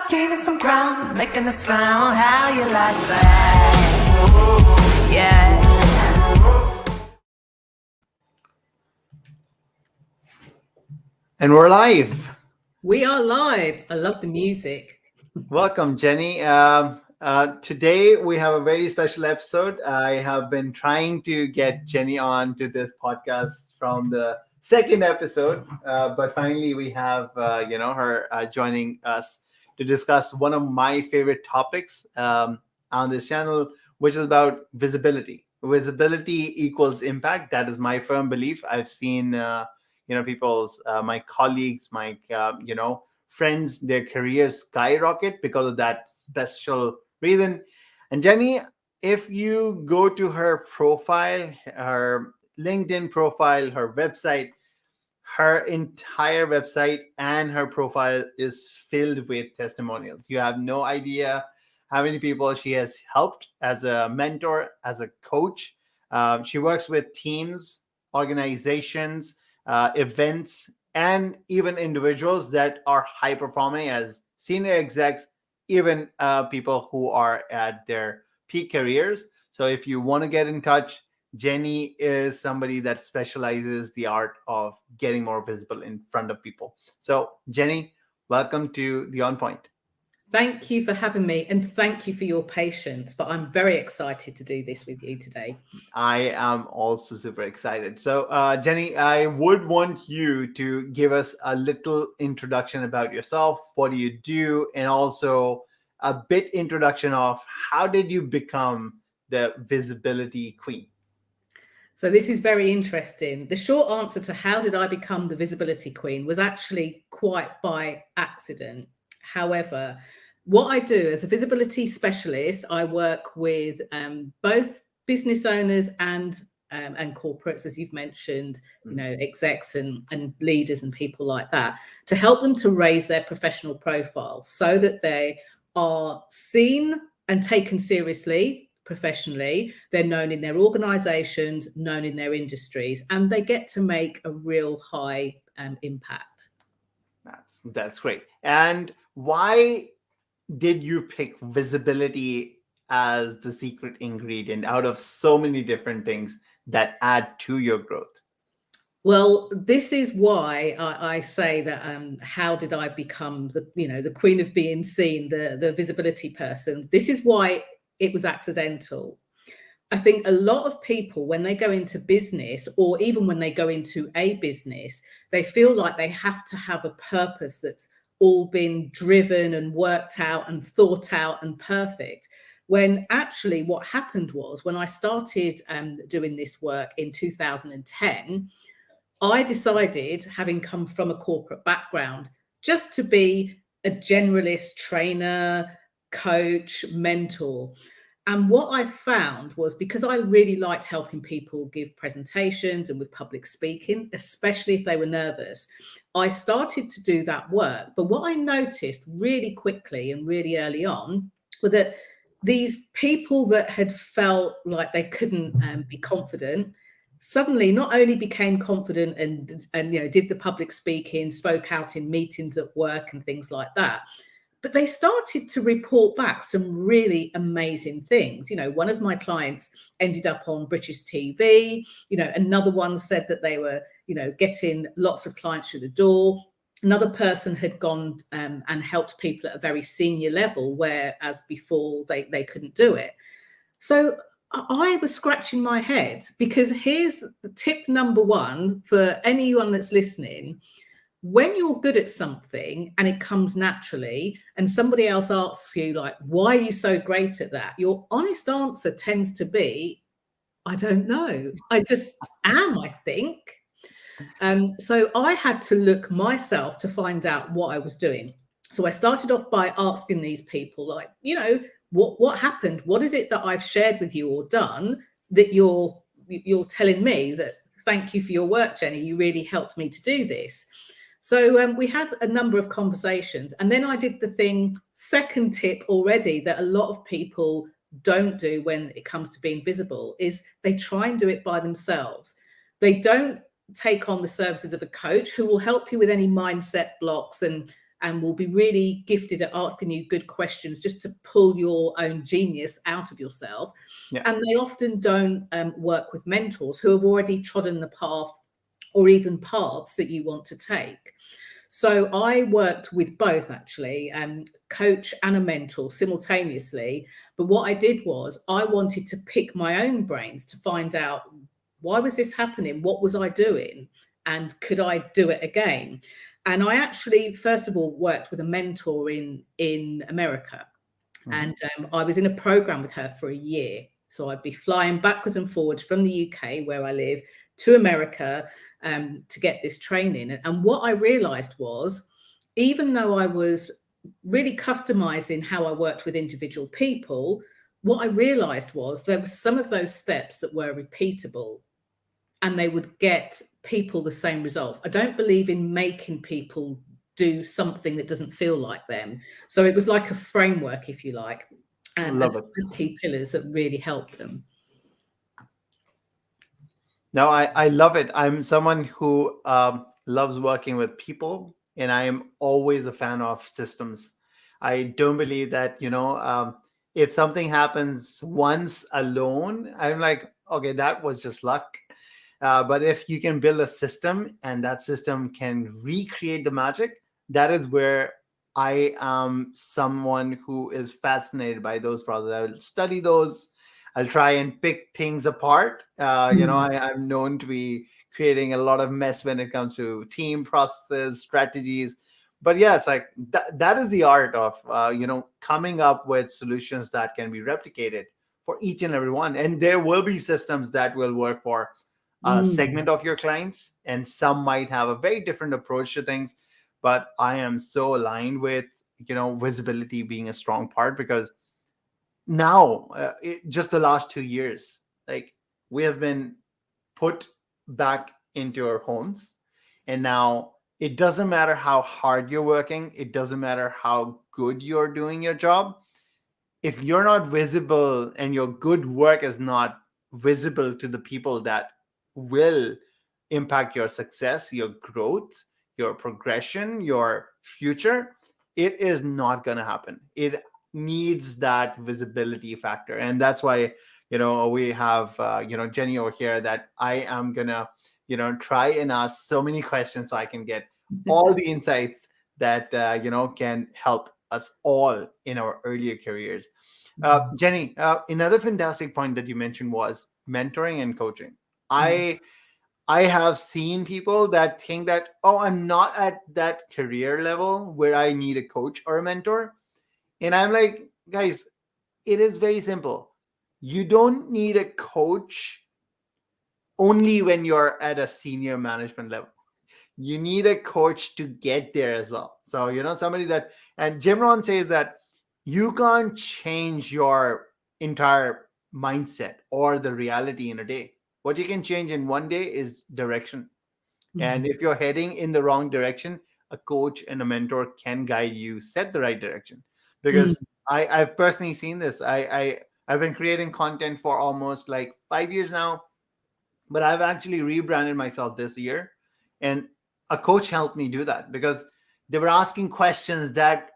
Gaining some ground, making the sound, how you like that? Yeah. And we're live. We are live. I love the music. Welcome, Jenny. Today we have a very special episode. I have been trying to get Jenny on to this podcast from the second episode, but finally we have her joining us to discuss one of my favorite topics on this channel, which is about visibility. Visibility equals impact. That is my firm belief. I've seen people's my colleagues, my friends, their careers skyrocket because of that special reason. And Jenny, if you go to her profile, her LinkedIn profile, her website, her entire website and her profile is filled with testimonials. You have no idea how many people she has helped as a mentor, as a coach. She works with teams, organizations, events, and even individuals that are high performing as senior execs, even people who are at their peak careers. So if you want to get in touch, Jenny is somebody that specializes the art of getting more visible in front of people. So Jenny, welcome to the On Point. Thank you for having me, and thank you for your patience. But I'm very excited to do this with you today. I am also super excited. So Jenny, I would want you to give us a little introduction about yourself. What do you do? And also a bit introduction of how did you become the visibility queen? So this is very interesting. The short answer to how did I become the visibility queen was actually quite by accident. However, what I do as a visibility specialist, I work with both business owners and corporates, as you've mentioned, execs and leaders and people like that, to help them to raise their professional profile so that they are seen and taken seriously professionally. They're known in their organizations, known in their industries, and they get to make a real high impact. That's great. And why did you pick visibility as the secret ingredient out of so many different things that add to your growth? Well, this is why I say that how did I become the queen of being seen, the visibility person? This is why it was accidental. I think a lot of people, when they go into business, or even when they go into a business, they feel like they have to have a purpose that's all been driven and worked out and thought out and perfect. When actually what happened was, when I started doing this work in 2010, I decided, having come from a corporate background, just to be a generalist trainer, coach, mentor. And what I found was, because I really liked helping people give presentations and with public speaking, especially if they were nervous, I started to do that work. But what I noticed really quickly and really early on was that these people that had felt like they couldn't be confident suddenly not only became confident and did the public speaking, spoke out in meetings at work and things like that, but they started to report back some really amazing things. One of my clients ended up on British TV. Another one said that they were, getting lots of clients through the door. Another person had gone and helped people at a very senior level, whereas before they couldn't do it. So I was scratching my head, because here's the tip number one for anyone that's listening. When you're good at something and it comes naturally, and somebody else asks you, like, why are you so great at that? Your honest answer tends to be, I don't know. I just am, I think. So I had to look myself to find out what I was doing. So I started off by asking these people, like, what happened? What is it that I've shared with you or done that you're telling me that, thank you for your work, Jenny, you really helped me to do this. So we had a number of conversations, and then I did the second tip already, that a lot of people don't do when it comes to being visible, is they try and do it by themselves. They don't take on the services of a coach who will help you with any mindset blocks and and will be really gifted at asking you good questions just to pull your own genius out of yourself. Yeah. And they often don't work with mentors who have already trodden the path or even paths that you want to take. So I worked with both, actually, coach and a mentor simultaneously. But what I did was I wanted to pick my own brains to find out, why was this happening? What was I doing? And could I do it again? And I actually, first of all, worked with a mentor in America. And I was in a program with her for a year. So I'd be flying backwards and forwards from the UK, where I live, to America to get this training. And what I realized was, even though I was really customizing how I worked with individual people, what I realized was there were some of those steps that were repeatable and they would get people the same results. I don't believe in making people do something that doesn't feel like them. So it was like a framework, if you like, and key pillars that really helped them. No, I love it. I'm someone who loves working with people, and I am always a fan of systems. I don't believe that, if something happens once alone, I'm like, okay, that was just luck. But if you can build a system and that system can recreate the magic, that is where I am someone who is fascinated by those processes. I will study those. I'll try and pick things apart. I'm known to be creating a lot of mess when it comes to team processes, strategies. But yeah, it's like that is the art of, coming up with solutions that can be replicated for each and every one. And there will be systems that will work for a segment of your clients, and some might have a very different approach to things. But I am so aligned with, visibility being a strong part, because now, just the last 2 years, like, we have been put back into our homes, and now it doesn't matter how hard you're working, it doesn't matter how good you're doing your job. If you're not visible and your good work is not visible to the people that will impact your success, your growth, your progression, your future, it is not going to happen. It needs that visibility factor. And that's why, we have, Jenny over here, that I am going to, try and ask so many questions so I can get all the insights that, can help us all in our earlier careers. Jenny, another fantastic point that you mentioned was mentoring and coaching. I have seen people that think that, oh, I'm not at that career level where I need a coach or a mentor. And I'm like, guys, it is very simple. You don't need a coach only when you're at a senior management level. You need a coach to get there as well. So, somebody that, and Jim Rohn says that you can't change your entire mindset or the reality in a day. What you can change in one day is direction. And if you're heading in the wrong direction, a coach and a mentor can guide you, set the right direction. Because I've personally seen this. I've been creating content for almost like 5 years now, but I've actually rebranded myself this year. And a coach helped me do that, because they were asking questions that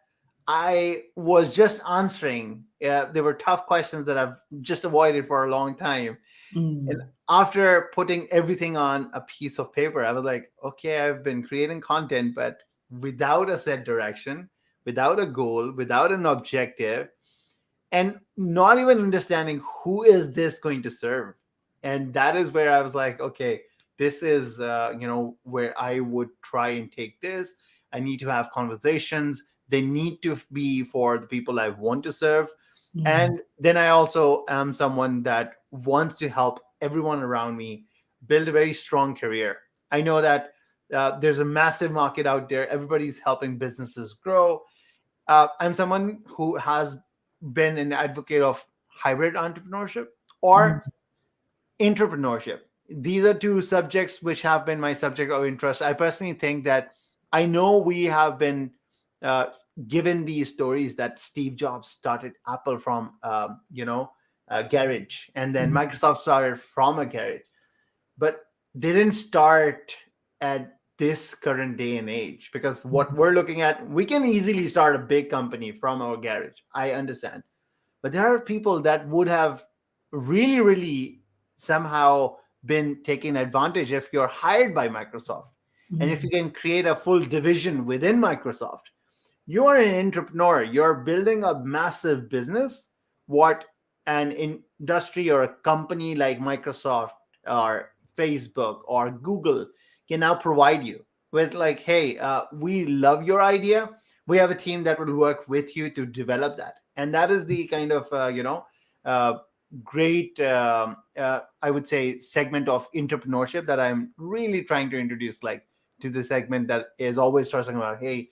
I was just answering. They were tough questions that I've just avoided for a long time. And after putting everything on a piece of paper, I was like, okay, I've been creating content, but without a set direction, without a goal, without an objective, and not even understanding who is this going to serve. And that is where I was like, okay, this is, where I would try and take this. I need to have conversations. They need to be for the people I want to serve. And then I also am someone that wants to help everyone around me build a very strong career. I know that there's a massive market out there. Everybody's helping businesses grow. I'm someone who has been an advocate of hybrid entrepreneurship or entrepreneurship. These are two subjects which have been my subject of interest. I personally think that, I know we have been given these stories that Steve Jobs started Apple from, a garage, and then Microsoft started from a garage, but they didn't start at this current day and age, because what we're looking at, we can easily start a big company from our garage. I understand. But there are people that would have really, really somehow been taken advantage if you're hired by Microsoft. And if you can create a full division within Microsoft, you are an entrepreneur. You're building a massive business. What an industry or a company like Microsoft or Facebook or Google can now provide you with, like, hey, we love your idea. We have a team that will work with you to develop that. And that is the kind of, great, I would say, segment of entrepreneurship that I'm really trying to introduce, like, to the segment that is always talking about, hey,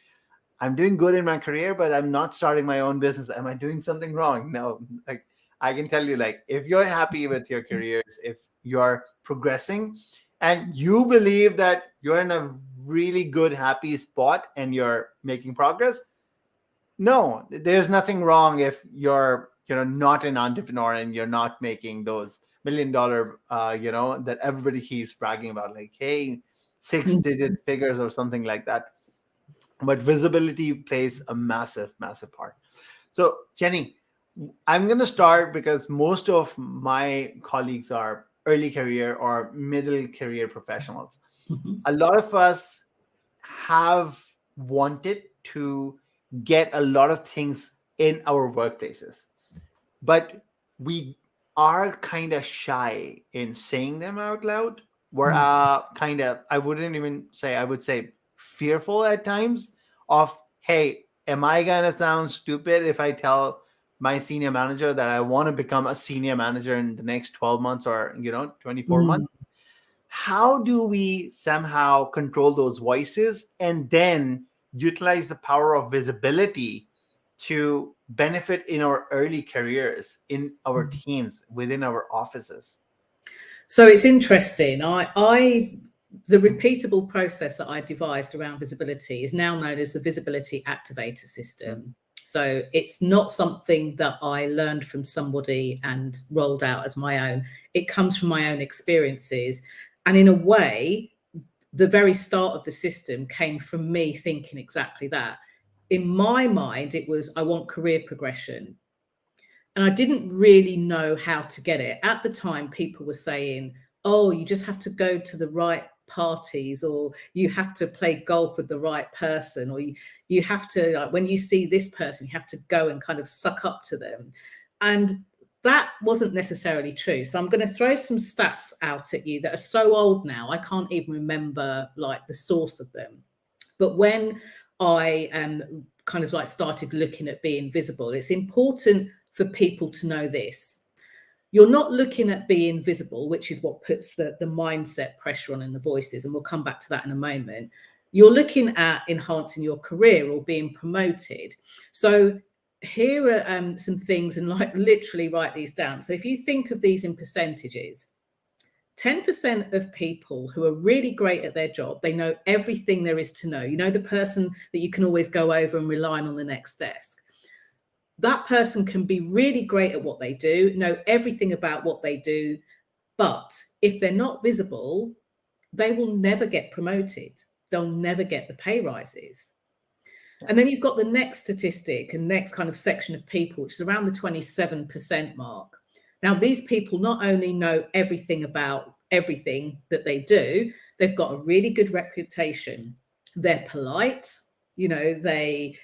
I'm doing good in my career, but I'm not starting my own business. Am I doing something wrong? No, like, I can tell you, like, if you're happy with your careers, if you're progressing and you believe that you're in a really good, happy spot and you're making progress, no, there's nothing wrong if you're, not an entrepreneur and you're not making those $1 million, that everybody keeps bragging about, like, hey, 6-digit figures or something like that. But visibility plays a massive, massive part. So, Jenny, I'm going to start because most of my colleagues are early career or middle career professionals. A lot of us have wanted to get a lot of things in our workplaces, but we are kind of shy in saying them out loud. We're kind of, I would say fearful at times of, hey, am I going to sound stupid if I tell my senior manager that I want to become a senior manager in the next 12 months or, 24 months? How do we somehow control those voices and then utilize the power of visibility to benefit in our early careers, in our teams, within our offices? So it's interesting. The repeatable process that I devised around visibility is now known as the Visibility Activator system. So it's not something that I learned from somebody and rolled out as my own. It comes from my own experiences. And in a way, the very start of the system came from me thinking exactly that. In my mind, it was, I want career progression. And I didn't really know how to get it. At the time, people were saying, oh, you just have to go to the right parties, or you have to play golf with the right person, or you have to, like, when you see this person, you have to go and kind of suck up to them. And that wasn't necessarily true. So I'm going to throw some stats out at you that are so old now, I can't even remember like the source of them. But when I kind of like started looking at being visible, it's important for people to know this. You're not looking at being visible, which is what puts the mindset pressure on in the voices. And we'll come back to that in a moment. You're looking at enhancing your career or being promoted. So here are some things, and like literally write these down. So if you think of these in percentages, 10% of people who are really great at their job, they know everything there is to know. You know, the person that you can always go over and rely on the next desk. That person can be really great at what they do, know everything about what they do, but if they're not visible, they will never get promoted. They'll never get the pay rises. And then you've got the next statistic and next kind of section of people, which is around the 27% mark. Now, these people not only know everything about everything that they do, they've got a really good reputation. They're polite, they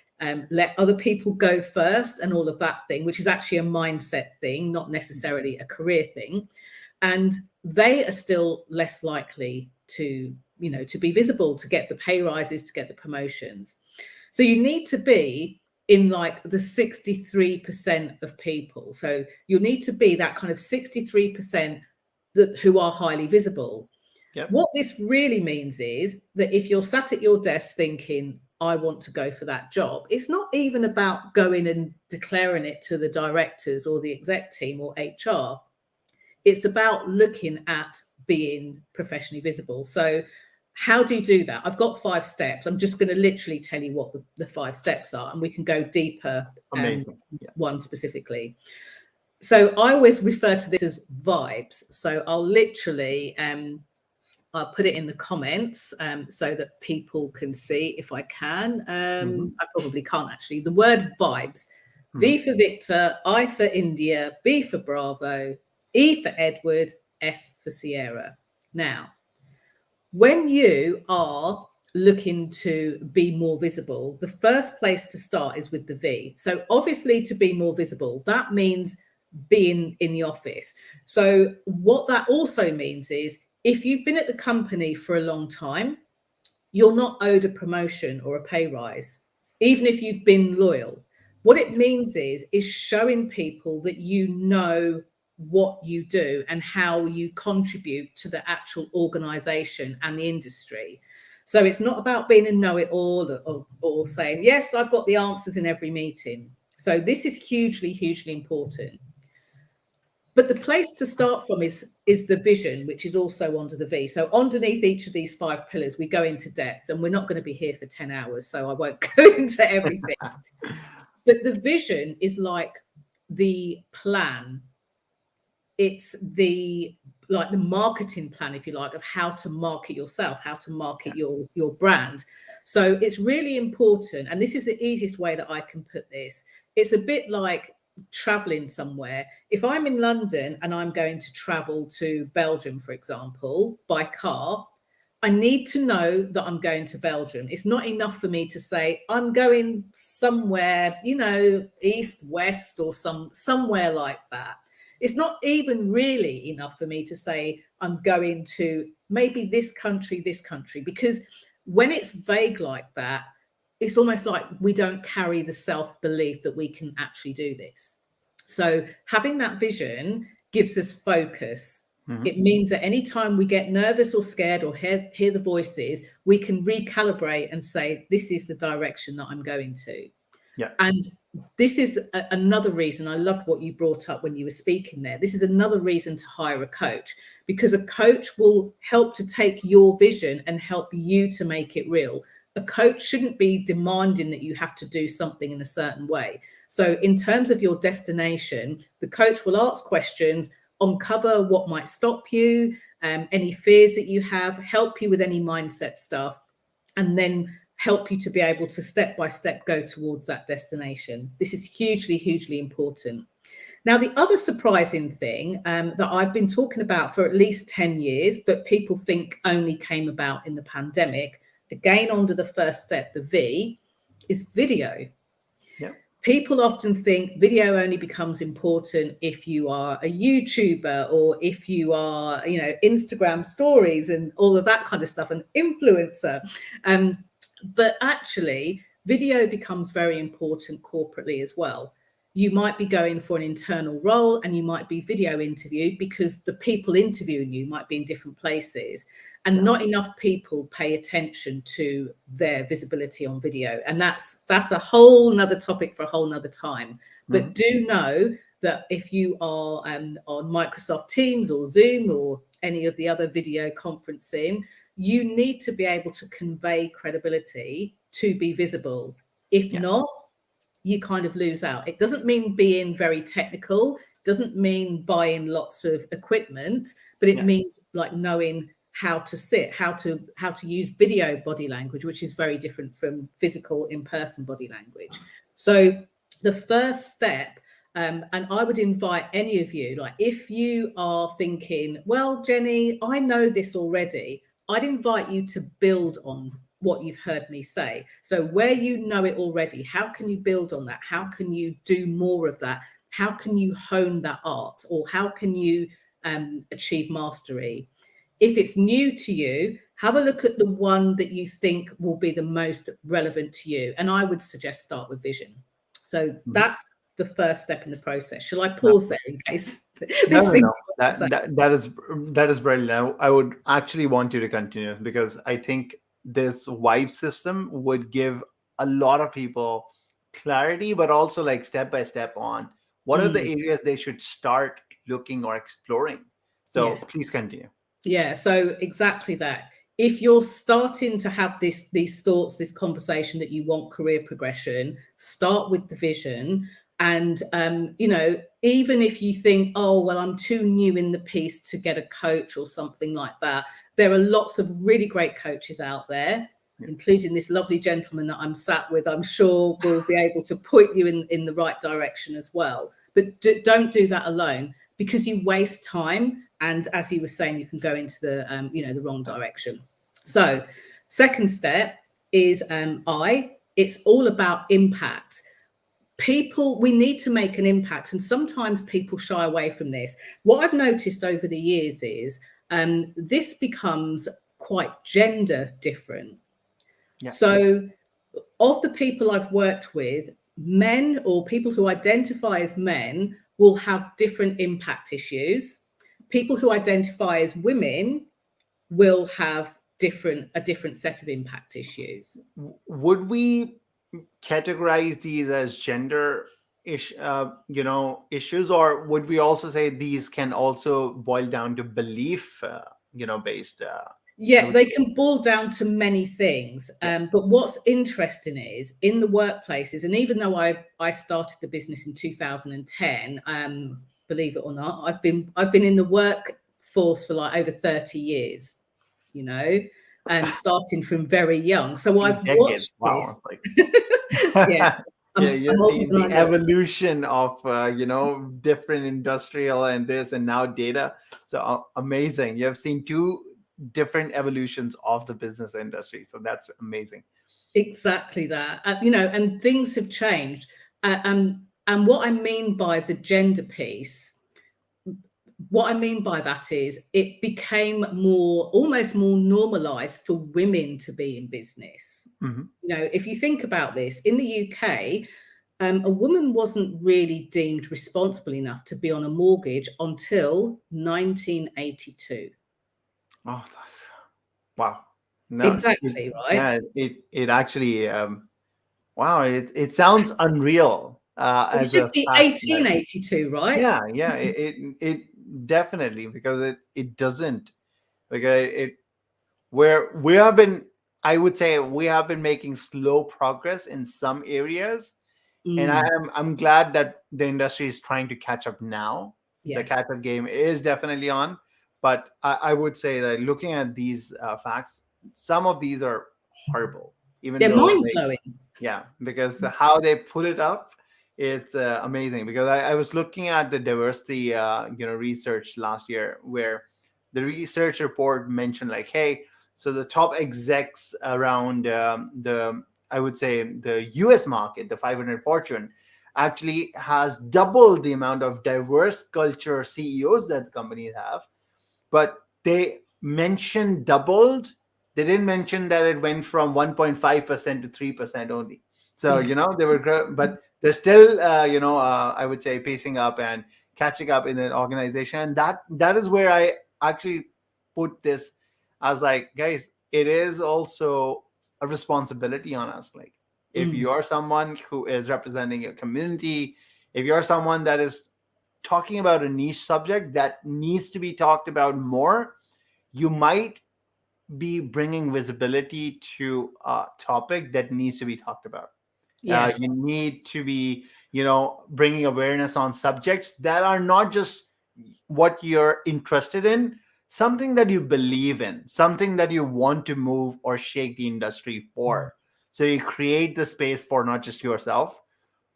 let other people go first and all of that thing, which is actually a mindset thing, not necessarily a career thing. And they are still less likely to be visible, to get the pay rises, to get the promotions. So you need to be in like the 63% of people. So you need to be that kind of 63% who are highly visible. Yep. What this really means is that if you're sat at your desk thinking, I want to go for that job, it's not even about going and declaring it to the directors or the exec team or HR. It's about looking at being professionally visible. So how do you do that? I've got 5 steps. I'm just going to literally tell you what the 5 steps are, and we can go deeper one specifically. So I always refer to this as vibes. So I'll literally I'll put it in the comments so that people can see if I can. I probably can't actually. The word vibes. V for Victor, I for India, B for Bravo, E for Edward, S for Sierra. Now, when you are looking to be more visible, the first place to start is with the V. So obviously, to be more visible, that means being in the office. So what that also means is if you've been at the company for a long time, you're not owed a promotion or a pay rise, even if you've been loyal. What it means is showing people that you know what you do and how you contribute to the actual organization and the industry. So it's not about being a know-it-all or saying, yes, I've got the answers in every meeting. So this is hugely, hugely important. But the place to start from is the vision, which is also under the V. So underneath each of these 5 pillars, we go into depth, and we're not going to be here for 10 hours, so I won't go into everything. But the vision is like the plan. It's the marketing plan, if you like, of how to market yourself, how to market your brand. So it's really important. And this is the easiest way that I can put this. It's a bit like traveling somewhere. If I'm in London and I'm going to travel to Belgium, for example, by car, I need to know that I'm going to Belgium. It's not enough for me to say I'm going somewhere, east, west, or somewhere like that. It's not even really enough for me to say I'm going to maybe this country, because when it's vague like that, it's almost like we don't carry the self-belief that we can actually do this. So having that vision gives us focus. It means that anytime we get nervous or scared or hear the voices, we can recalibrate and say, this is the direction that I'm going to. Yeah. And this is another reason I loved what you brought up when you were speaking there. This is another reason to hire a coach, because a coach will help to take your vision and help you to make it real. A coach shouldn't be demanding that you have to do something in a certain way. So in terms of your destination, the coach will ask questions, uncover what might stop you, any fears that you have, help you with any mindset stuff, and then help you to be able to step by step go towards that destination. This is hugely, hugely important. Now, the other surprising thing that I've been talking about for at least 10 years, but people think only came about in the pandemic, again, under the first step, the V, is video. Yeah. People often think video only becomes important if you are a YouTuber or if you are, Instagram stories and all of that kind of stuff, an influencer. But actually, video becomes very important corporately as well. You might be going for an internal role and you might be video interviewed because the people interviewing you might be in different places. And not enough people pay attention to their visibility on video. And that's a whole nother topic for a whole nother time. But do know that if you are on Microsoft Teams or Zoom or any of the other video conferencing, you need to be able to convey credibility to be visible. If not, you kind of lose out. It doesn't mean being very technical, doesn't mean buying lots of equipment, but it means like knowing how to sit, how to use video body language, which is very different from physical in-person body language. So the first step, and I would invite any of you, like if you are thinking, well, Jenny, I know this already, I'd invite you to build on what you've heard me say. So where you know it already, how can you build on that? How can you do more of that? How can you hone that art? Or how can you achieve mastery? If it's new to you, have a look at the one that you think will be the most relevant to you. And I would suggest start with vision. So that's the first step in the process. Shall I pause there in case? No. That is brilliant. I would actually want you to continue because I think this vibe system would give a lot of people clarity, but also like step by step on what are the areas they should start looking or exploring. So please continue. Yeah, so exactly that. If you're starting to have these thoughts, this conversation that you want career progression, start with the vision. And, even if you think, oh, well, I'm too new in the piece to get a coach or something like that, There are lots of really great coaches out there, including this lovely gentleman that I'm sat with. I'm sure will be able to point you in the right direction as well. But don't do that alone, because you waste time. And as you were saying, you can go into the, the wrong direction. So second step is it's all about impact. We need to make an impact, and sometimes people shy away from this. What I've noticed over the years is this becomes quite gender different. Yeah. So of the people I've worked with, men or people who identify as men will have different impact issues. People who identify as women will have a different set of impact issues. Would we categorize these as gender issues, or would we also say these can also boil down to belief based? Yeah, they can boil down to many things. But what's interesting is in the workplaces, and even though I started the business in 2010, believe it or not, I've been in the workforce for like over 30 years, starting from very young. So I've watched this. Yeah. You're seeing the evolution of different industrial and this and now data. So amazing. You have seen two different evolutions of the business industry. So that's amazing. Exactly that. And things have changed. And what I mean by the gender piece, what I mean by that is it became almost more normalized for women to be in business. Mm-hmm. If you think about this, in the UK, a woman wasn't really deemed responsible enough to be on a mortgage until 1982. Oh, wow. No, exactly, right? Yeah, it actually, wow, it sounds unreal. It should be 1882, right? Yeah, it definitely, because it doesn't, because I would say we have been making slow progress in some areas. And I'm glad that the industry is trying to catch up now. Yes. The catch-up game is definitely on. But I would say that looking at these facts, some of these are horrible. They're mind-blowing. Because how they put it up, it's amazing. Because I was looking at the diversity research last year, where the research report mentioned like, hey, so the top execs around I would say the US market, the 500 Fortune, actually has doubled the amount of diverse culture CEOs that companies have. But they mentioned doubled. They didn't mention that it went from 1.5% to 3% only. So, yes. They were, but they're still, I would say pacing up and catching up in an organization. And that is where I actually put this. I was like, guys, it is also a responsibility on us. Like, if you're someone who is representing your community, if you're someone that is talking about a niche subject that needs to be talked about more, you might be bringing visibility to a topic that needs to be talked about. Yes. You need to be, bringing awareness on subjects that are not just what you're interested in, something that you believe in, something that you want to move or shake the industry for. So you create the space for not just yourself,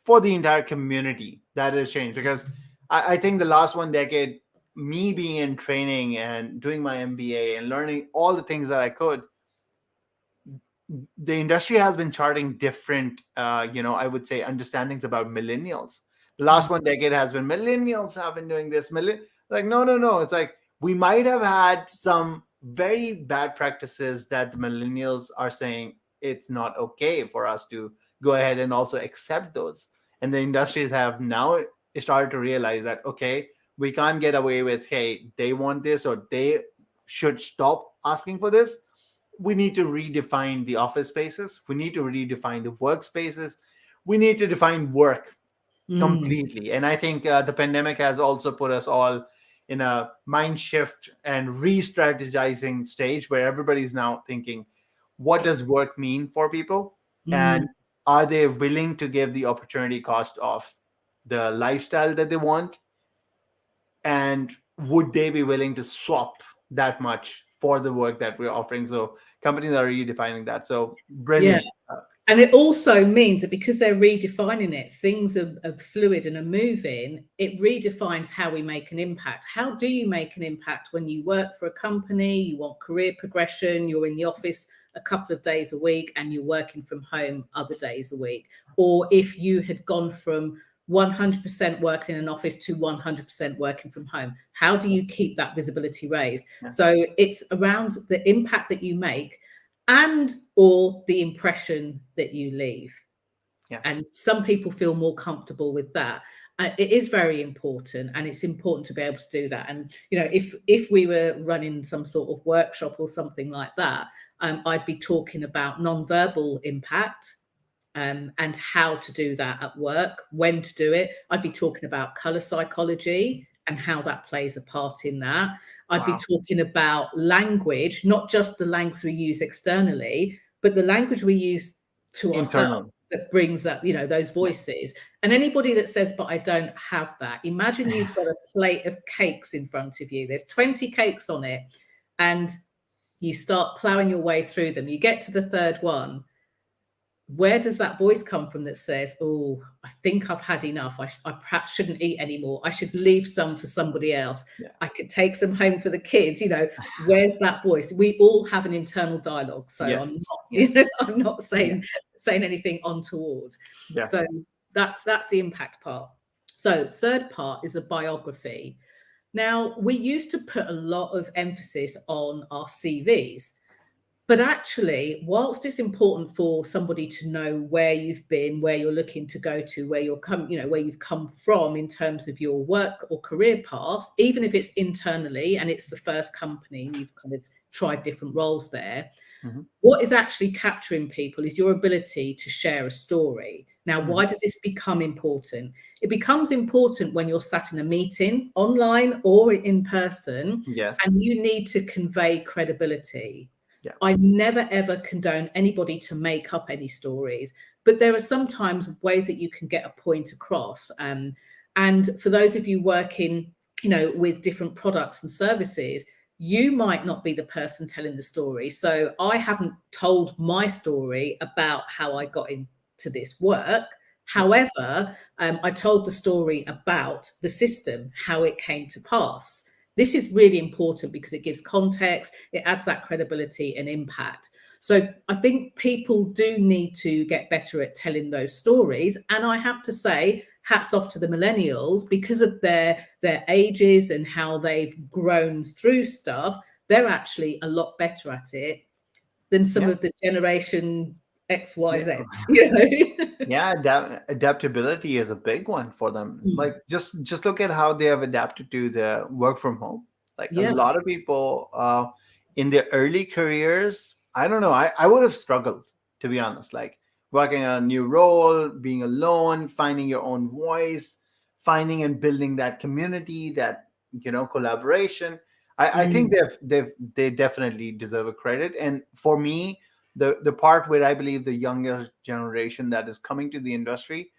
for the entire community. That has changed, because I think the last 1 decade, me being in training and doing my MBA and learning all the things that I could, the industry has been charting different, I would say, understandings about millennials. The last 1 decade has been millennials have been doing this. Like, no. It's like we might have had some very bad practices that the millennials are saying it's not okay for us to go ahead and also accept those. And the industries have now started to realize that, okay, we can't get away with, hey, they want this or they should stop asking for this. We need to redefine the office spaces. We need to redefine the workspaces. We need to define work completely. And I think the pandemic has also put us all in a mind shift and re-strategizing stage, where everybody's now thinking, what does work mean for people? And are they willing to give the opportunity cost of the lifestyle that they want? And would they be willing to swap that much for the work that we're offering. So companies are redefining that. So Yeah. brilliant. And it also means that because they're redefining it, things are fluid and are moving. It redefines how we make an impact. How do you make an impact when you work for a company, you want career progression, you're in the office a couple of days a week and you're working from home other days a week? Or if you had gone from 100% working in an office to 100% working from home, how do you keep that visibility raised? Yeah. So it's around the impact that you make and or the impression that you leave. Yeah. And some people feel more comfortable with that. It is very important, and it's important to be able to do that. And if we were running some sort of workshop or something like that, I'd be talking about non-verbal impact, and how to do that at work, when to do it. I'd be talking about color psychology and how that plays a part in that. I'd be talking about language, not just the language we use externally, but the language we use to ourselves that brings that, those voices. And anybody that says, but I don't have that, imagine you've got a plate of cakes in front of you. There's 20 cakes on it, and you start plowing your way through them. You get to the third one. Where does that voice come from that says, oh, I think I've had enough. I perhaps shouldn't eat anymore. I should leave some for somebody else. Yeah. I could take some home for the kids. Where's that voice? We all have an internal dialogue. So Yes. I'm not saying anything untoward. Yeah. So that's the impact part. So third part is a biography. Now, we used to put a lot of emphasis on our CVs. But actually, whilst it's important for somebody to know where you've been, where you're looking to go to, where where you've come from in terms of your work or career path, even if it's internally and it's the first company and you've kind of tried different roles there, what is actually capturing people is your ability to share a story. Now, why does this become important? It becomes important when you're sat in a meeting, online or in person, and you need to convey credibility. Yeah. I never, ever condone anybody to make up any stories, but there are sometimes ways that you can get a point across. And for those of you working, with different products and services, you might not be the person telling the story. So I haven't told my story about how I got into this work. However, I told the story about the system, how it came to pass. This is really important because it gives context, it adds that credibility and impact. So I think people do need to get better at telling those stories. And I have to say, hats off to the millennials, because of their ages and how they've grown through stuff, they're actually a lot better at it than some of the generation X, Y, Z. Adaptability is a big one for them. Like just look at how they have adapted to the work from home. Like a lot of people in their early careers, I don't know, I would have struggled, to be honest, like working on a new role, being alone, finding your own voice, finding and building that community, that collaboration. I think they definitely deserve a credit. And for me, the part where I believe the younger generation that is coming to the industry,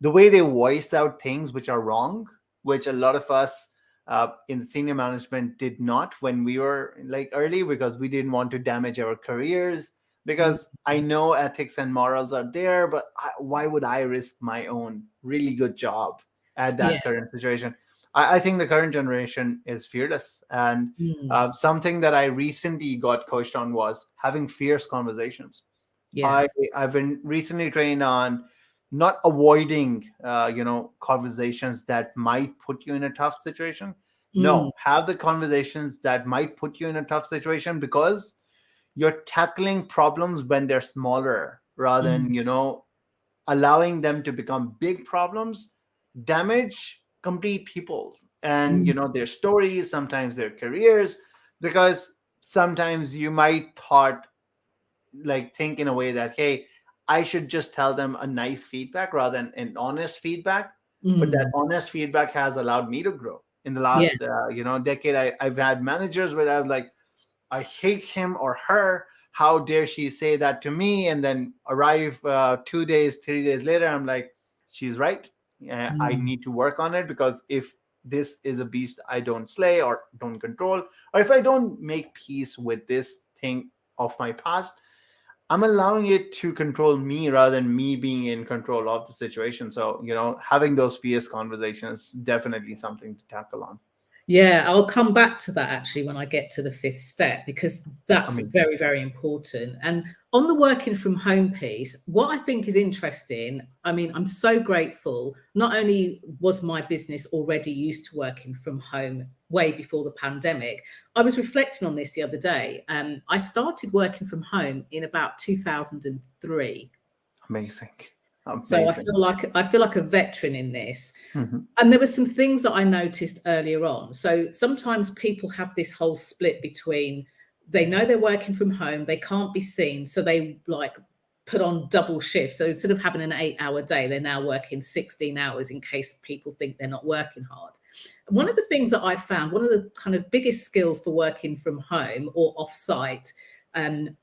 the way they voiced out things which are wrong, which a lot of us in the senior management did not when we were like early, because we didn't want to damage our careers, because I know ethics and morals are there, but why would I risk my own really good job at that current situation? I think the current generation is fearless. And something that I recently got coached on was having fierce conversations. I've been recently trained on not avoiding, conversations that might put you in a tough situation. No, have the conversations that might put you in a tough situation, because you're tackling problems when they're smaller rather than, allowing them to become big problems, damage complete people and, their stories, sometimes their careers, because sometimes you might think in a way that, hey, I should just tell them a nice feedback rather than an honest feedback. But that honest feedback has allowed me to grow. In the last, decade, I've had managers where I was like, I hate him or her. How dare she say that to me? And then arrive 2 days, 3 days later, I'm like, she's right. I need to work on it, because if this is a beast I don't slay or don't control, or if I don't make peace with this thing of my past, I'm allowing it to control me rather than me being in control of the situation. So, having those fierce conversations is definitely something to tackle on. Yeah, I'll come back to that actually when I get to the fifth step, because that's very, very important. And on the working from home piece, what I think is interesting, I mean, I'm so grateful. Not only was my business already used to working from home way before the pandemic, I was reflecting on this the other day. I started working from home in about 2003. Amazing. So I feel like a veteran in this. Mm-hmm. And there were some things that I noticed earlier on. So sometimes people have this whole split between, they know they're working from home, they can't be seen, so they like put on double shifts. So instead of having an 8-hour day, they're now working 16 hours in case people think they're not working hard. And one of the things that I found, one of the kind of biggest skills for working from home or off-site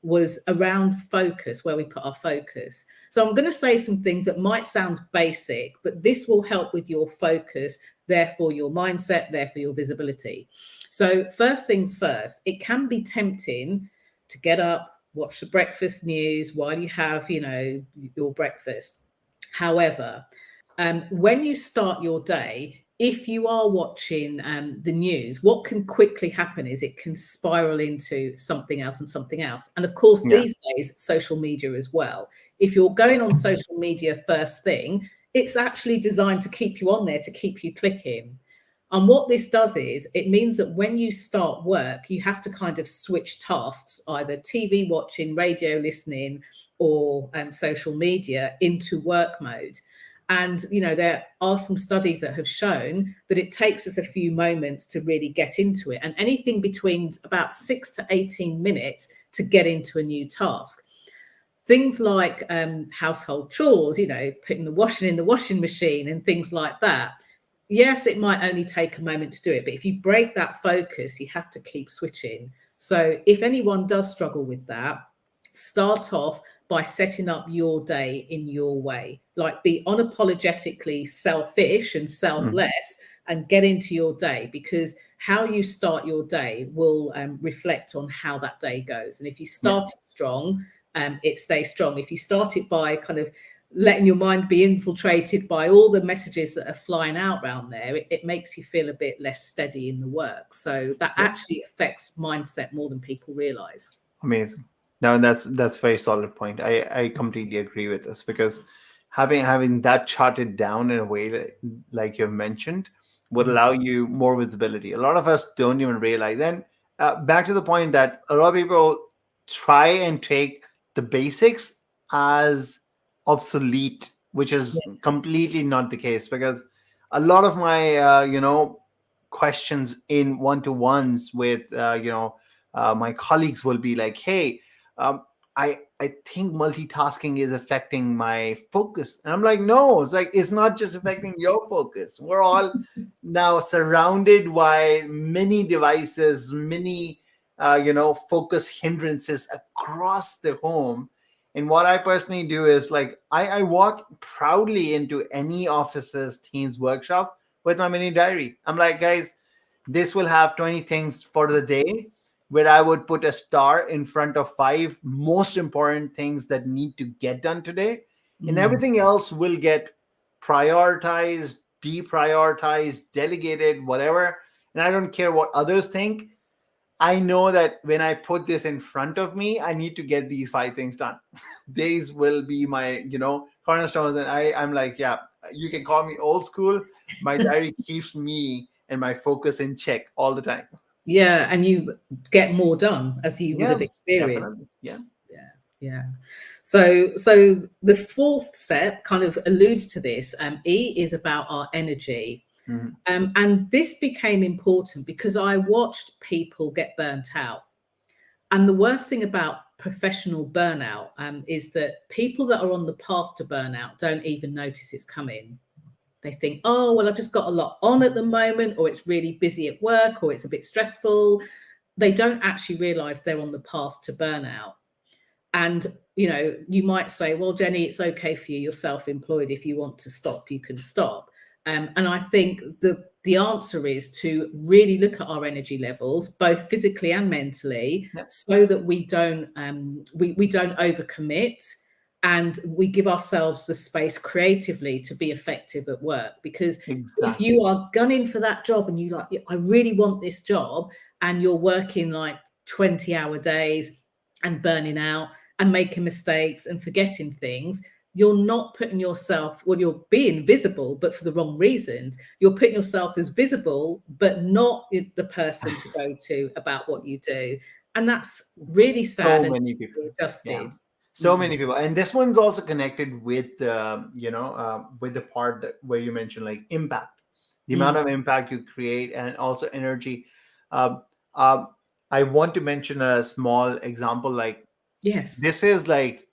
was around focus, where we put our focus. So I'm going to say some things that might sound basic, but this will help with your focus, therefore your mindset, therefore your visibility. So first things first, it can be tempting to get up, watch the breakfast news while you have, your breakfast. However, when you start your day, if you are watching the news, what can quickly happen is it can spiral into something else and something else. And of course, these days, social media as well. If you're going on social media first thing, it's actually designed to keep you on there, to keep you clicking. And what this does is it means that when you start work, you have to kind of switch tasks, either TV watching, radio listening, or social media into work mode. And, there are some studies that have shown that it takes us a few moments to really get into it, and anything between about 6 to 18 minutes to get into a new task. Things like household chores, putting the washing in the washing machine and things like that. Yes, it might only take a moment to do it, but if you break that focus, you have to keep switching. So if anyone does struggle with that, start off by setting up your day in your way. Like, be unapologetically selfish and selfless and get into your day, because how you start your day will reflect on how that day goes. And if you start it strong, it stays strong. If you start it by kind of letting your mind be infiltrated by all the messages that are flying out around there, it makes you feel a bit less steady in the work. So that actually affects mindset more than people realize. Amazing. No, that's a very solid point. I completely agree with this, because having that charted down in a way that, like you've mentioned, would allow you more visibility. A lot of us don't even realize. And back to the point that a lot of people try and take the basics as obsolete, which is completely not the case, because a lot of my questions in one-to-ones with my colleagues will be like, hey, I think multitasking is affecting my focus. And I'm like, no, it's not just affecting your focus. We're all now surrounded by many devices, many focus hindrances across the home. And what I personally do is, like, I walk proudly into any office's teams workshops with my mini diary. I'm like, guys, this will have 20 things for the day, where I would put a star in front of 5 most important things that need to get done today. And everything else will get prioritized, deprioritized, delegated, whatever. And I don't care what others think. I know that when I put this in front of me, I need to get these 5 things done. These will be my, cornerstones. And I'm like, yeah, you can call me old school. My diary keeps me and my focus in check all the time. Yeah, and you get more done, as you would have experienced. Definitely. Yeah. So the fourth step kind of alludes to this. E is about our energy. And this became important because I watched people get burnt out. And the worst thing about professional burnout is that people that are on the path to burnout don't even notice it's coming. They think, oh, well, I've just got a lot on at the moment, or it's really busy at work, or it's a bit stressful. They don't actually realize they're on the path to burnout. And, you might say, well, Jenny, it's okay for you. You're self-employed. If you want to stop, you can stop. And I think the answer is to really look at our energy levels, both physically and mentally, so that we don't overcommit, and we give ourselves the space creatively to be effective at work. Because if you are gunning for that job and you like, I really want this job, and you're working like 20-hour days and burning out and making mistakes and forgetting things, you're not putting yourself, well, you're being visible, but for the wrong reasons. You're putting yourself as visible, but not the person to go to about what you do. And that's really sad. So many people. Adjusted. So many people. And this one's also connected with, with the part where you mentioned like impact, the amount of impact you create, and also energy. I want to mention a small example. Like, this is like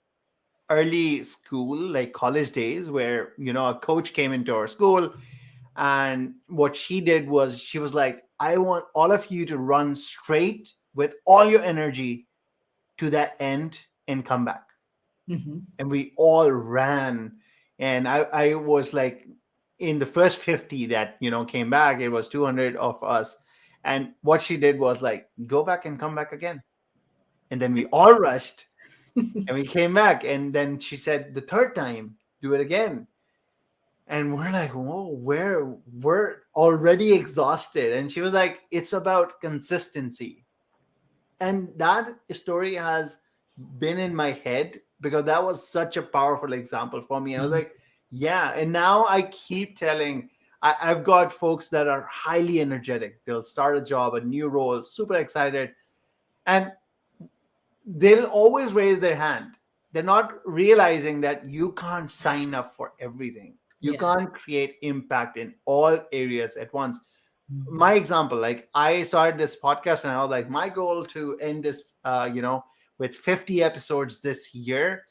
early school, like college days, where a coach came into our school, and what she did was she was like, I want all of you to run straight with all your energy to that end and come back. And we all ran, and I was like, in the first 50 that came back, it was 200 of us, and what she did was like, go back and come back again. And then we all rushed and we came back, and then she said the third time, do it again. And we're like, whoa, we're already exhausted. And she was like, it's about consistency. And that story has been in my head because that was such a powerful example for me. I was like, yeah. And now I keep telling, I've got folks that are highly energetic. They'll start a job, a new role, super excited, and they'll always raise their hand. They're not realizing that you can't sign up for everything. You can't create impact in all areas at once. My example, like, I started this podcast and I was like, my goal to end this, with 50 episodes this year.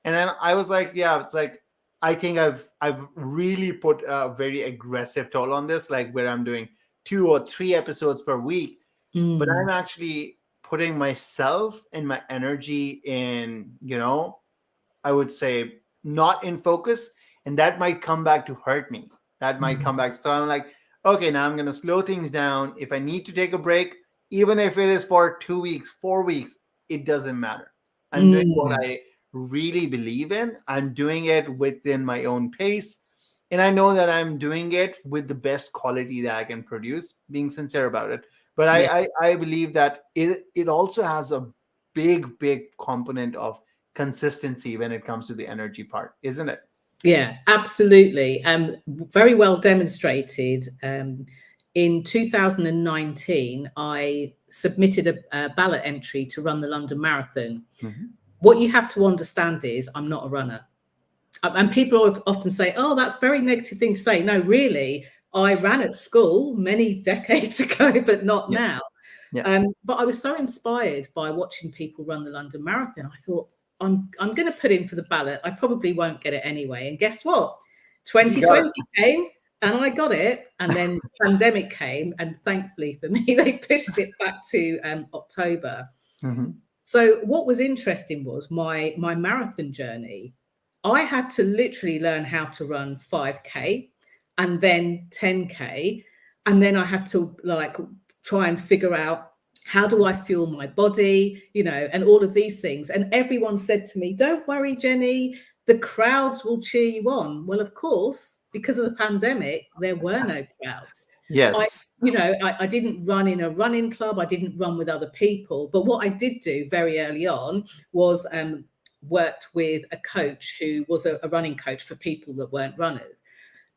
And then I was like, it's like, I think I've really put a very aggressive toll on this, like where I'm doing 2 or 3 episodes per week, but I'm actually putting myself and my energy in, I would say, not in focus. And that might come back to hurt me. That might come back. So I'm like, okay, now I'm going to slow things down. If I need to take a break, even if it is for 2 weeks, 4 weeks, it doesn't matter. I'm doing what I really believe in. I'm doing it within my own pace. And I know that I'm doing it with the best quality that I can produce, being sincere about it. But I believe that it also has a big component of consistency when it comes to the energy part, isn't it? Yeah, absolutely. Very well demonstrated. In 2019, I submitted a ballot entry to run the London Marathon. What you have to understand is I'm not a runner. And people often say, oh, that's a very negative thing to say. No, really, I ran at school many decades ago, but not now. But I was so inspired by watching people run the London Marathon. I thought, I'm going to put in for the ballot. I probably won't get it anyway. And guess what? 2020 came and I got it. And then the pandemic came. And thankfully for me, they pushed it back to October. So what was interesting was my marathon journey. I had to literally learn how to run 5K and then 10K. And then I had to try and figure out, how do I fuel my body, and all of these things. And everyone said to me, don't worry, Jenny, the crowds will cheer you on. Well, of course, because of the pandemic, there were no crowds. Yes. I didn't run in a running club. I didn't run with other people. But what I did do very early on was worked with a coach who was a running coach for people that weren't runners.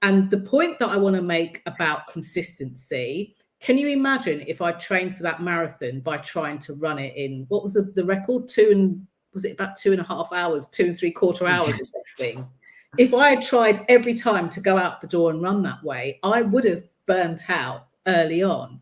And the point that I want to make about consistency, can you imagine if I trained for that marathon by trying to run it in, what was the record? Was it about 2.5 hours, 2 3/4 hours or something? If I had tried every time to go out the door and run that way, I would have burnt out early on.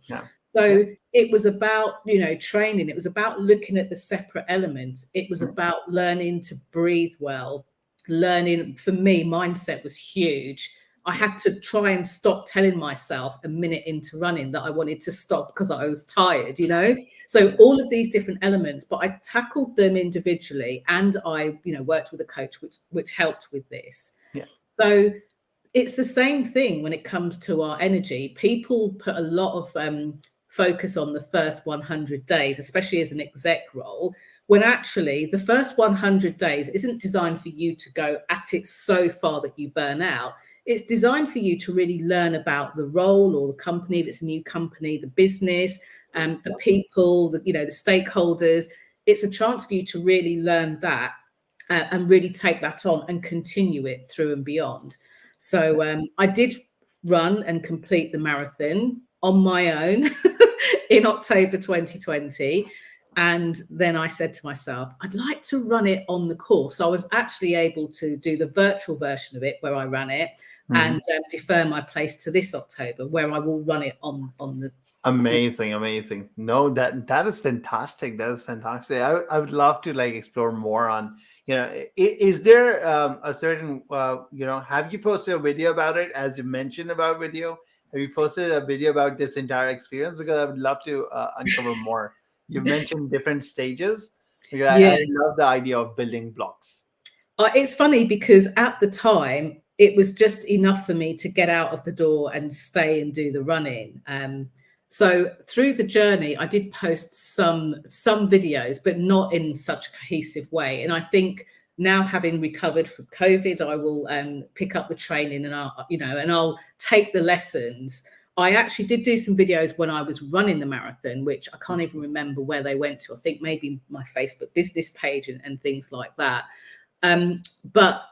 So it was about, training. It was about looking at the separate elements. It was about learning to breathe well. Learning, for me, mindset was huge. I had to try and stop telling myself a minute into running that I wanted to stop because I was tired, So all of these different elements, but I tackled them individually, and I, worked with a coach which helped with this. So it's the same thing when it comes to our energy. People put a lot of focus on the first 100 days, especially as an exec role, when actually the first 100 days isn't designed for you to go at it so far that you burn out. It's designed for you to really learn about the role or the company, if it's a new company, the business, the people, the stakeholders. It's a chance for you to really learn that and really take that on and continue it through and beyond. So I did run and complete the marathon on my own in October 2020. And then I said to myself, I'd like to run it on the course. So I was actually able to do the virtual version of it where I ran it and defer my place to this October where I will run it on the. Amazing. No, that is fantastic. That is fantastic. I would love to explore more on, is there a certain, have you posted a video about it, as you mentioned about video? Have you posted a video about this entire experience? Because I would love to uncover more. You mentioned different stages. Because I love the idea of building blocks. It's funny because at the time, it was just enough for me to get out of the door and stay and do the running. So through the journey, I did post some videos, but not in such a cohesive way. And I think now, having recovered from COVID, I will pick up the training and I'll take the lessons. I actually did do some videos when I was running the marathon, which I can't even remember where they went to. I think maybe my Facebook business page and things like that. But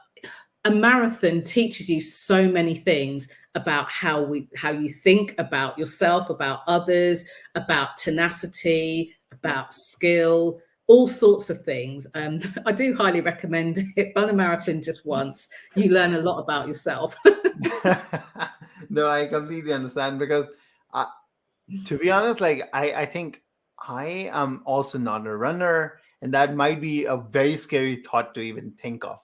a marathon teaches you so many things about how you think about yourself, about others, about tenacity, about skill, all sorts of things. I do highly recommend it. Run a marathon just once. You learn a lot about yourself. No, I completely understand, because to be honest, I think I am also not a runner. And that might be a very scary thought to even think of.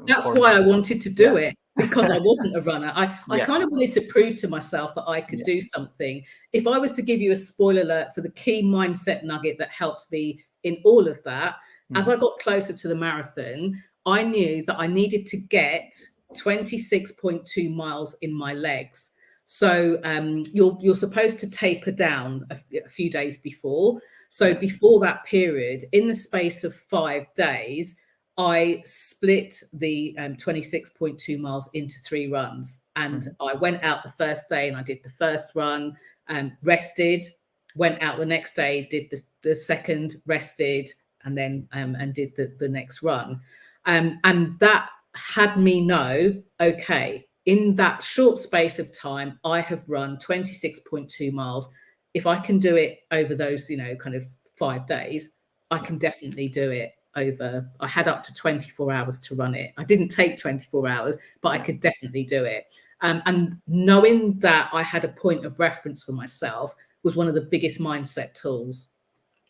That's why I wanted to do it, because I wasn't a runner. I kind of wanted to prove to myself that I could do something. If I was to give you a spoiler alert for the key mindset nugget that helped me in all of that, as I got closer to the marathon, I knew that I needed to get 26.2 miles in my legs. So you're supposed to taper down a few days before. So before that period, in the space of 5 days, I split the 26.2 miles into 3 runs. And I went out the first day and I did the first run, rested, went out the next day, did the second, rested, and then and did the next run. And that had me know, okay, in that short space of time, I have run 26.2 miles. If I can do it over those, kind of 5 days, I can definitely do it over. I had up to 24 hours to run it. I didn't take 24 hours, but I could definitely do it. And knowing that I had a point of reference for myself was one of the biggest mindset tools.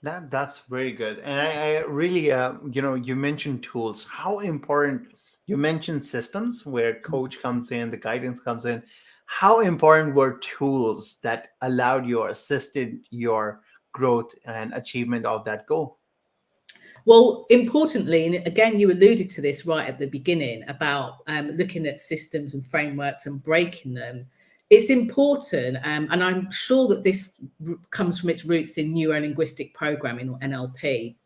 That's very good. And I really, you mentioned tools. How important, you mentioned systems where coach comes in, the guidance comes in. How important were tools that allowed you or assisted your growth and achievement of that goal? Well, importantly, and again, you alluded to this right at the beginning about looking at systems and frameworks and breaking them. It's important, and I'm sure that this comes from its roots in neuro-linguistic programming, or NLP.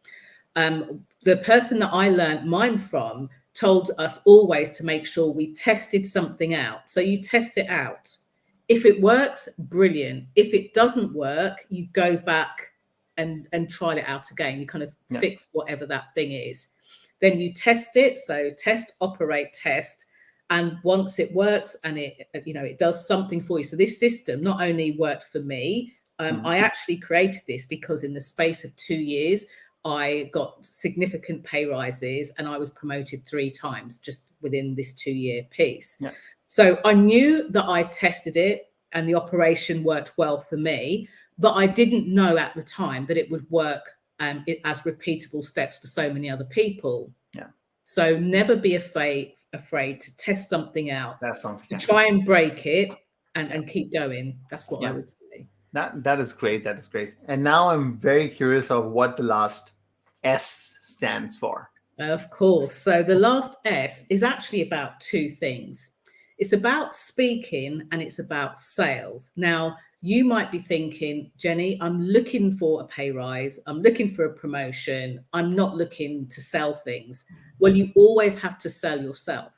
The person that I learned mine from told us always to make sure we tested something out. So you test it out. If it works, brilliant. If it doesn't work, you go back and trial it out again. You kind of fix whatever that thing is. Then you test it. So test, operate, test. And once it works and it does something for you. So this system not only worked for me, I actually created this because in the space of 2 years, I got significant pay rises and I was promoted 3 times just within this 2-year piece. Yeah. So I knew that I tested it and the operation worked well for me, but I didn't know at the time that it would work as repeatable steps for so many other people. Yeah. So never be afraid to test something out. That's something. To try and break it and keep going. That's what I would say. That is great. That is great. And now I'm very curious of what the last S stands for. Of course. So the last S is actually about 2 things. It's about speaking and it's about sales. Now, you might be thinking, Jenny, I'm looking for a pay rise. I'm looking for a promotion. I'm not looking to sell things. Well, you always have to sell yourself.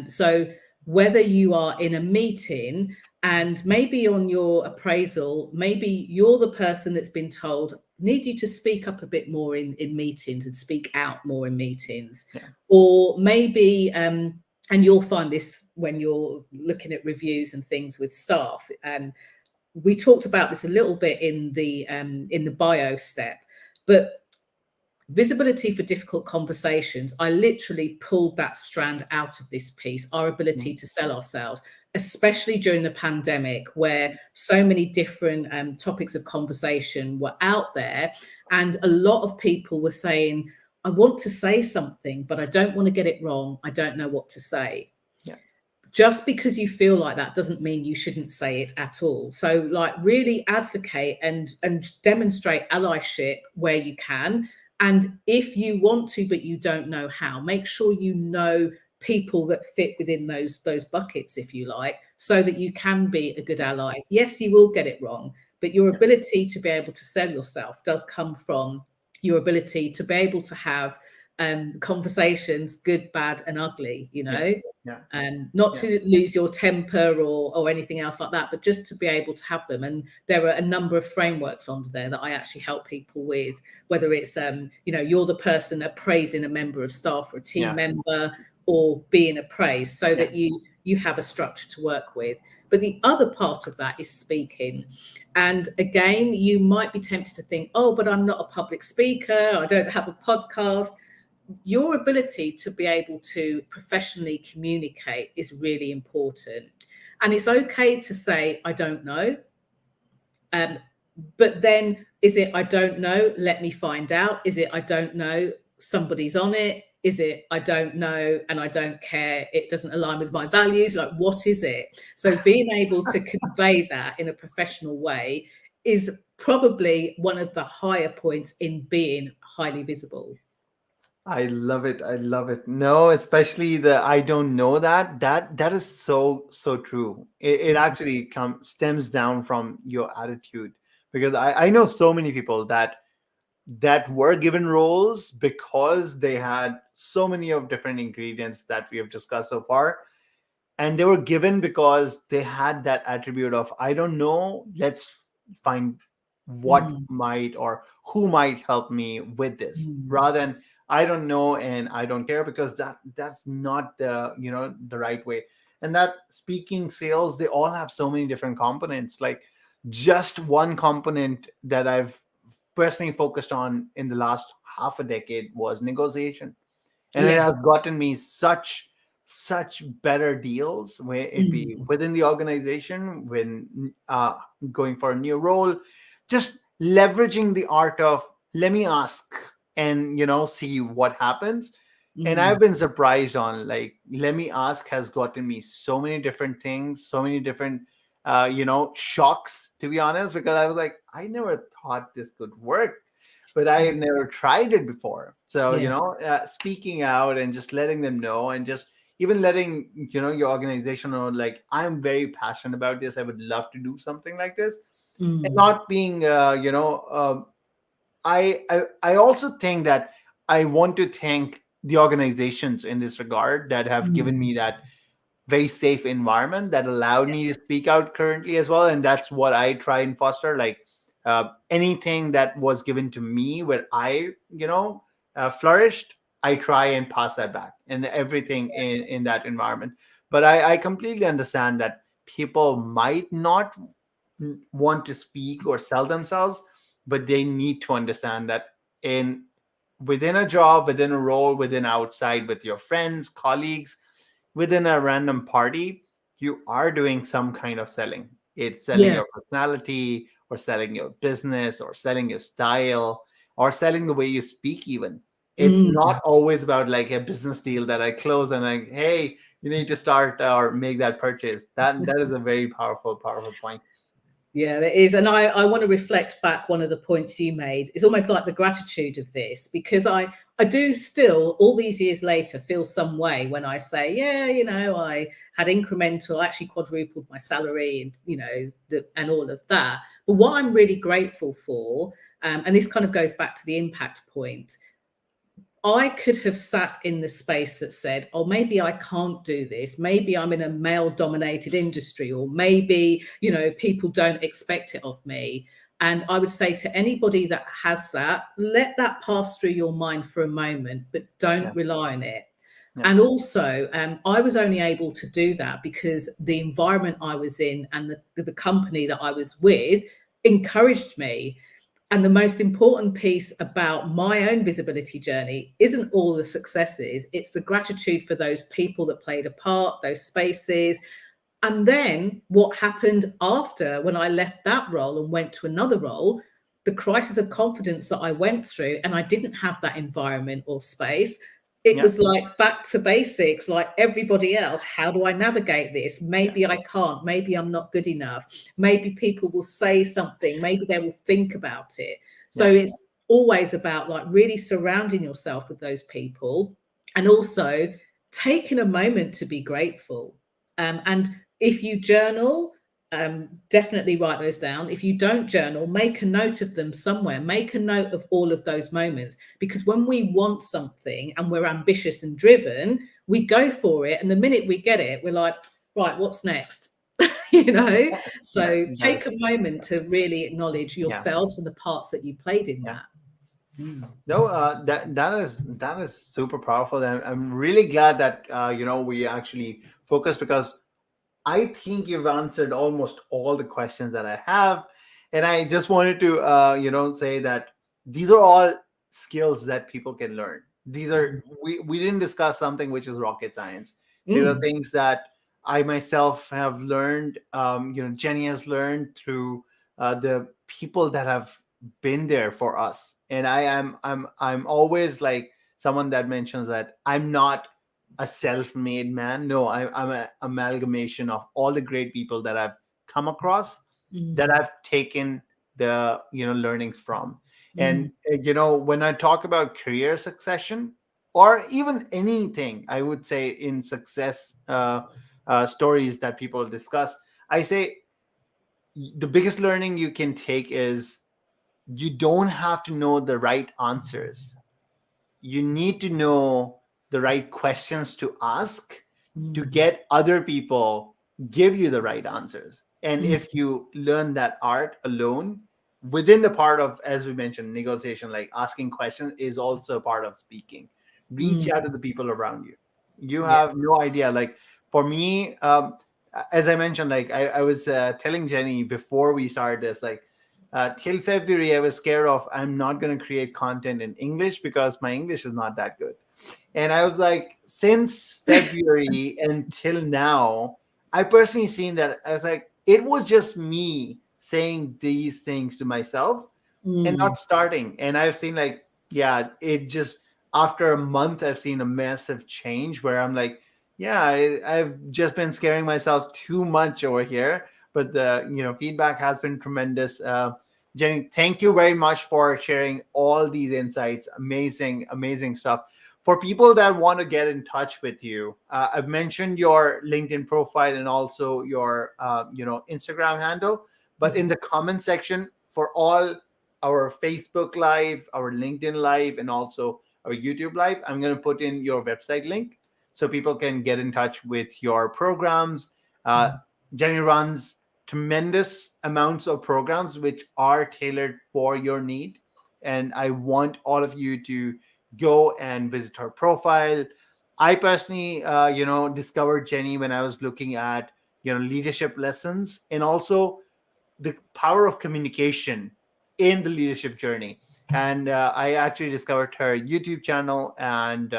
So whether you are in a meeting and maybe on your appraisal, maybe you're the person that's been told, need you to speak up a bit more in meetings and speak out more in meetings. Yeah. Or maybe, and you'll find this when you're looking at reviews and things with staff. We talked about this a little bit in the bio step, but visibility for difficult conversations, I literally pulled that strand out of this piece, our ability to sell ourselves, especially during the pandemic, where so many different topics of conversation were out there. And a lot of people were saying, I want to say something, but I don't want to get it wrong. I don't know what to say. Yeah. Just because you feel like that doesn't mean you shouldn't say it at all. So like really advocate and demonstrate allyship where you can. And if you want to, but you don't know how, make sure you know people that fit within those buckets, if you like, so that you can be a good ally. Yes, you will get it wrong, but your ability to be able to sell yourself does come from your ability to be able to have conversations, good, bad, and ugly, you know, not to lose your temper or anything else like that, but just to be able to have them. And there are a number of frameworks under there that I actually help people with, whether it's, you know, you're the person appraising a member of staff or a team member, or being appraised, so that you have a structure to work with. But the other part of that is speaking. And again, you might be tempted to think, oh, but I'm not a public speaker, I don't have a podcast. Your ability to be able to professionally communicate is really important. And it's okay to say, I don't know. But then is it, I don't know, let me find out? Is it, I don't know, somebody's on it? Is it, I don't know and I don't care, it doesn't align with my values? Like, what is it? So being able to convey that in a professional way is probably one of the higher points in being highly visible. I love it. I love it. No, especially the I don't know that is so true. It actually stems down from your attitude, because I know so many people that were given roles because they had so many of different ingredients that we have discussed so far, and they were given because they had that attribute of I don't know, let's find what might or who might help me with this, rather than I don't know and I don't care, because that's not the, you know, the right way. And that speaking, sales, they all have so many different components. Like, just one component that I've personally focused on in the last half a decade was negotiation, and it has gotten me such better deals, where it be within the organization, when going for a new role, just leveraging the art of let me ask and, you know, see what happens. And I've been surprised on, like, let me ask has gotten me so many different things, so many different you know, shocks, to be honest, because I was like, I never thought this could work, but I had never tried it before. So, you know, speaking out and just letting them know, and just even letting, you know, your organization know, like, I'm very passionate about this, I would love to do something like this. And not being you know, I also think that I want to thank the organizations in this regard that have given me that very safe environment that allowed me to speak out currently as well. And that's what I try and foster. Like, anything that was given to me where I, you know, flourished, I try and pass that back, and everything in that environment. But I completely understand that people might not want to speak or sell themselves, but they need to understand that within a job, within a role, within outside, with your friends, colleagues, within a random party, you are doing some kind of selling. It's selling your personality, or selling your business, or selling your style, or selling the way you speak even. It's not always about like a business deal that I close and like, hey, you need to start or make that purchase. That is a very powerful point. Yeah, there is. And I want to reflect back one of the points you made. It's almost like the gratitude of this, because I I do still, all these years later, feel some way when I say, yeah, you know, I had incremental, actually quadrupled my salary, and you know, and all of that. But what I'm really grateful for, and this kind of goes back to the impact point, I could have sat in the space that said, oh, maybe I can't do this. Maybe I'm in a male dominated industry, or maybe, you know, people don't expect it of me. And I would say to anybody that has that, let that pass through your mind for a moment, but don't rely on it. Yeah. And also, I was only able to do that because the environment I was in and the company that I was with encouraged me. And the most important piece about my own visibility journey isn't all the successes, it's the gratitude for those people that played a part, those spaces. And then what happened after, when I left that role and went to another role, the crisis of confidence that I went through, and I didn't have that environment or space. It was like back to basics, like everybody else. How do I navigate this? Maybe I can't. Maybe I'm not good enough. Maybe people will say something. Maybe they will think about it. So it's always about like really surrounding yourself with those people, and also taking a moment to be grateful. And if you journal, definitely write those down. If you don't journal, make a note of them somewhere. Make a note of all of those moments, because when we want something and we're ambitious and driven, we go for it. And the minute we get it, we're like, right, what's next? You know, so take a moment to really acknowledge yourselves and the parts that you played in that. No, that is super powerful. And I'm really glad that you know, we actually focus, because I think you've answered almost all the questions that I have. And I just wanted to, you know, say that these are all skills that people can learn. These are, we didn't discuss something which is rocket science. These are things that I myself have learned, you know, Jenny has learned through the people that have been there for us. And I'm always like someone that mentions that I'm not a self-made man. No, I'm an amalgamation of all the great people that I've come across, that I've taken the, you know, learnings from. And you know, when I talk about career succession, or even anything, I would say in success stories that people discuss, I say the biggest learning you can take is you don't have to know the right answers. You need to know the right questions to ask to get other people give you the right answers. And if you learn that art alone, within the part of, as we mentioned, negotiation, like asking questions is also a part of speaking. Reach out to the people around you. You have no idea. Like for me, as I mentioned, like I was telling Jenny before we started this, like till February, I was scared of I'm not going to create content in English because my English is not that good. And I was like, since February until now, I personally seen that I was like, it was just me saying these things to myself and not starting. And I've seen like, yeah, it just, after a month, I've seen a massive change where I'm like, yeah, I've just been scaring myself too much over here. But the, you know, feedback has been tremendous. Jenny, thank you very much for sharing all these insights. Amazing, amazing stuff. For people that want to get in touch with you, I've mentioned your LinkedIn profile and also your, you know, Instagram handle. But in the comment section for all our Facebook Live, our LinkedIn Live, and also our YouTube Live, I'm going to put in your website link so people can get in touch with your programs. Jenny runs tremendous amounts of programs which are tailored for your need. And I want all of you to go and visit her profile. I personally, you know, discovered Jenny when I was looking at, you know, leadership lessons and also the power of communication in the leadership journey. And I actually discovered her YouTube channel. And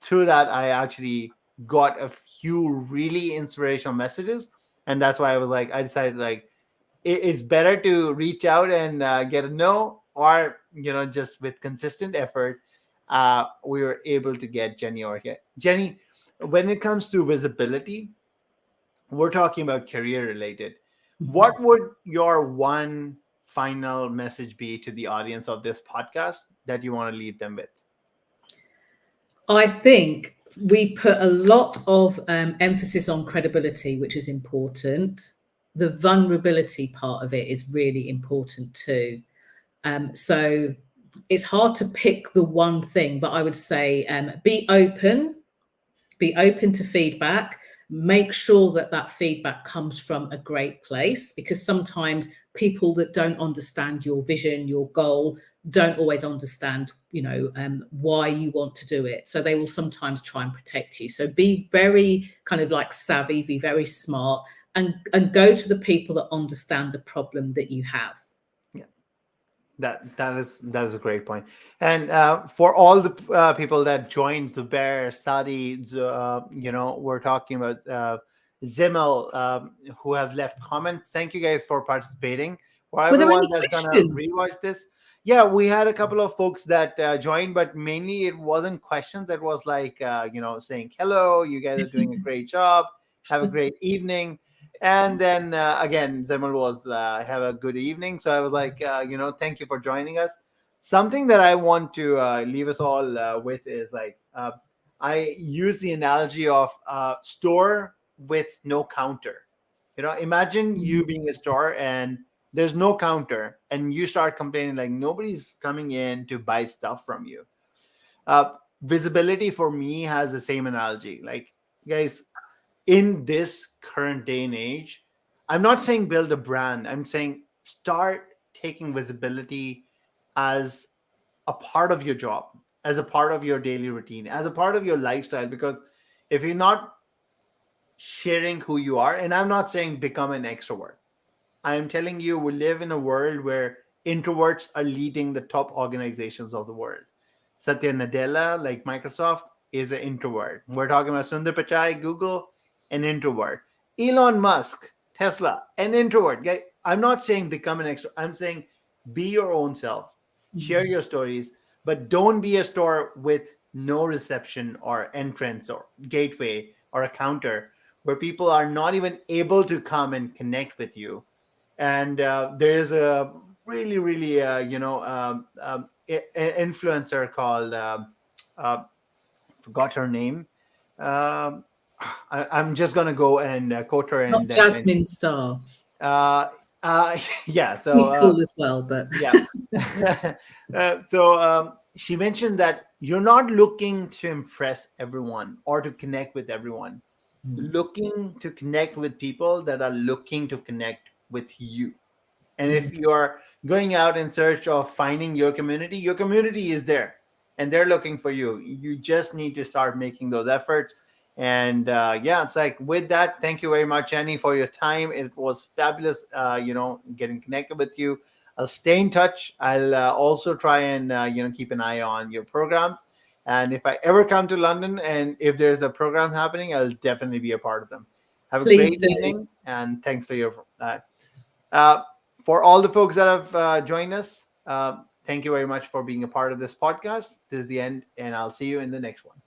through that, I actually got a few really inspirational messages. And that's why I was like, I decided like, it's better to reach out and get a no, or, you know, just with consistent effort, we were able to get Jenny over here. Jenny, when it comes to visibility, we're talking about career related. What would your one final message be to the audience of this podcast that you want to leave them with? I think we put a lot of emphasis on credibility, which is important. The vulnerability part of it is really important too. So it's hard to pick the one thing, but I would say be open to feedback. Make sure that that feedback comes from a great place, because sometimes people that don't understand your vision, your goal, don't always understand, why you want to do it. So they will sometimes try and protect you. So be very kind of like savvy, be very smart, and go to the people that understand the problem that you have. That is a great point. And for all the people that joined, Zubair, Saadi, we're talking about Zimmel, who have left comments. Thank you guys for participating. For Were there everyone any that's gonna questions? rewatch this, yeah, we had a couple of folks that joined, but mainly it wasn't questions. It was like saying hello, you guys are doing a great job, have a great evening. And then again, Zemal was have a good evening. So I was like, thank you for joining us. Something that I want to leave us all with is like, I use the analogy of store with no counter. Imagine you being a store and there's no counter, and you start complaining like nobody's coming in to buy stuff from you. Visibility for me has the same analogy. Like, guys, in this current day and age, I'm not saying build a brand. I'm saying start taking visibility as a part of your job, as a part of your daily routine, as a part of your lifestyle. Because if you're not sharing who you are, and I'm not saying become an extrovert, I'm telling you, we live in a world where introverts are leading the top organizations of the world. Satya Nadella, like Microsoft, is an introvert. We're talking about Sundar Pichai, Google, an introvert. Elon Musk, Tesla, an introvert. I'm not saying become an extrovert. I'm saying be your own self. Share your stories, but don't be a store with no reception or entrance or gateway or a counter where people are not even able to come and connect with you. And there is a really really influencer called forgot her name. um, I'm just gonna go and quote her Not and then Jasmine Star. uh, yeah, She's so cool as well, but yeah. She mentioned that you're not looking to impress everyone or to connect with everyone. You're looking to connect with people that are looking to connect with you. And if you are going out in search of finding your community is there and they're looking for you. You just need to start making those efforts. And yeah, it's like with that, thank you very much, Jenny, for your time. It was fabulous, getting connected with you. I'll stay in touch. I'll also try and, keep an eye on your programs. And if I ever come to London and if there's a program happening, I'll definitely be a part of them. Have a please great do. evening. And thanks for your uh, for all the folks that have joined us, thank you very much for being a part of this podcast. This is the end, and I'll see you in the next one.